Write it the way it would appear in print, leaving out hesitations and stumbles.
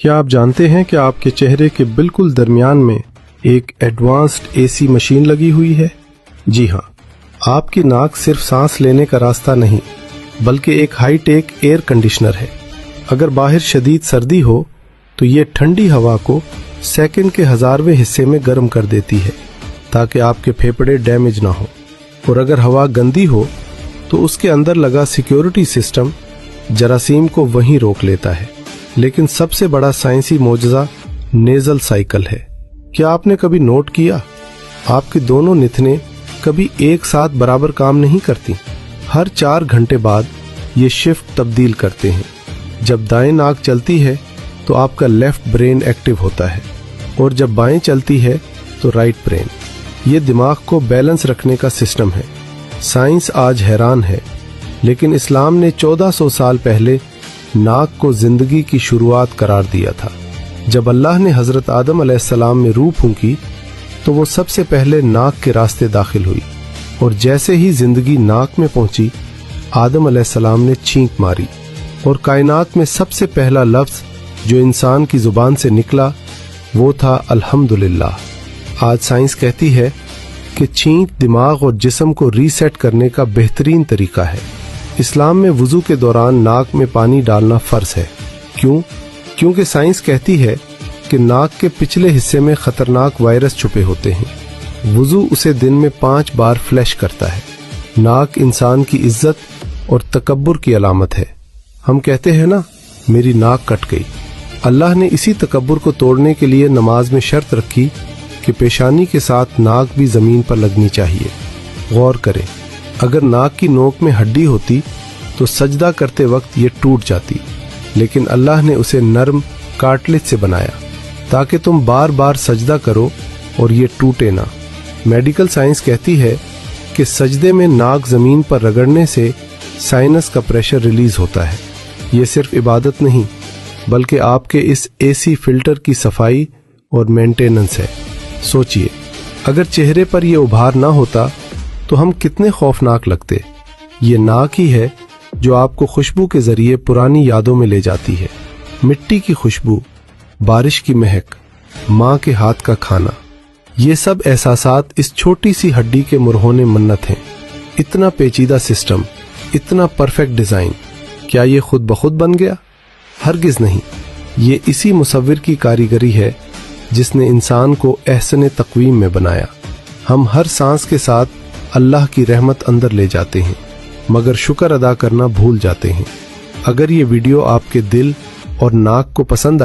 کیا آپ جانتے ہیں کہ آپ کے چہرے کے بالکل درمیان میں ایک ایڈوانسڈ AC مشین لگی ہوئی ہے؟ جی ہاں، آپ کی ناک صرف سانس لینے کا راستہ نہیں بلکہ ایک ہائی ٹیک ایئر کنڈیشنر ہے۔ اگر باہر شدید سردی ہو تو یہ ٹھنڈی ہوا کو سیکنڈ کے 1000ویں حصے میں گرم کر دیتی ہے تاکہ آپ کے پھیپھڑے ڈیمیج نہ ہوں، اور اگر ہوا گندی ہو تو اس کے اندر لگا سیکیورٹی سسٹم جراثیم کو وہیں روک لیتا ہے۔ لیکن سب سے بڑا سائنسی معجزہ نیزل سائیکل ہے۔ کیا آپ نے کبھی نوٹ کیا آپ کی دونوں نتنیں کبھی ایک ساتھ برابر کام نہیں کرتی؟ ہر 4 گھنٹے بعد یہ شفٹ تبدیل کرتے ہیں۔ جب دائیں ناک چلتی ہے تو آپ کا لیفٹ برین ایکٹیو ہوتا ہے، اور جب بائیں چلتی ہے تو رائٹ برین۔ یہ دماغ کو بیلنس رکھنے کا سسٹم ہے۔ سائنس آج حیران ہے، لیکن اسلام نے 1400 سال پہلے ناک کو زندگی کی شروعات قرار دیا تھا۔ جب اللہ نے حضرت آدم علیہ السلام میں روح پھونکی تو وہ سب سے پہلے ناک کے راستے داخل ہوئی، اور جیسے ہی زندگی ناک میں پہنچی آدم علیہ السلام نے چھینک ماری، اور کائنات میں سب سے پہلا لفظ جو انسان کی زبان سے نکلا وہ تھا الحمدللہ۔ آج سائنس کہتی ہے کہ چھینک دماغ اور جسم کو ریسیٹ کرنے کا بہترین طریقہ ہے۔ اسلام میں وضو کے دوران ناک میں پانی ڈالنا فرض ہے۔ کیوں؟ کیونکہ سائنس کہتی ہے کہ ناک کے پچھلے حصے میں خطرناک وائرس چھپے ہوتے ہیں۔ وضو اسے دن میں 5 بار فلش کرتا ہے۔ ناک انسان کی عزت اور تکبر کی علامت ہے۔ ہم کہتے ہیں نا، میری ناک کٹ گئی۔ اللہ نے اسی تکبر کو توڑنے کے لیے نماز میں شرط رکھی کہ پیشانی کے ساتھ ناک بھی زمین پر لگنی چاہیے۔ غور کریں، اگر ناک کی نوک میں ہڈی ہوتی تو سجدہ کرتے وقت یہ ٹوٹ جاتی، لیکن اللہ نے اسے نرم کارٹلیج سے بنایا تاکہ تم بار بار سجدہ کرو اور یہ ٹوٹے نہ۔ میڈیکل سائنس کہتی ہے کہ سجدے میں ناک زمین پر رگڑنے سے سائنس کا پریشر ریلیز ہوتا ہے۔ یہ صرف عبادت نہیں بلکہ آپ کے اس AC فلٹر کی صفائی اور مینٹیننس ہے۔ سوچئے، اگر چہرے پر یہ ابھار نہ ہوتا تو ہم کتنے خوفناک لگتے۔ یہ ناک ہی ہے جو آپ کو خوشبو کے ذریعے پرانی یادوں میں لے جاتی ہے۔ مٹی کی خوشبو، بارش کی مہک، ماں کے ہاتھ کا کھانا، یہ سب احساسات اس چھوٹی سی ہڈی کے مرہون منت ہیں۔ اتنا پیچیدہ سسٹم، اتنا پرفیکٹ ڈیزائن، کیا یہ خود بخود بن گیا؟ ہرگز نہیں۔ یہ اسی مصور کی کاریگری ہے جس نے انسان کو احسن تقویم میں بنایا۔ ہم ہر سانس کے ساتھ اللہ کی رحمت اندر لے جاتے ہیں، مگر شکر ادا کرنا بھول جاتے ہیں۔ اگر یہ ویڈیو آپ کے دل اور ناک کو پسند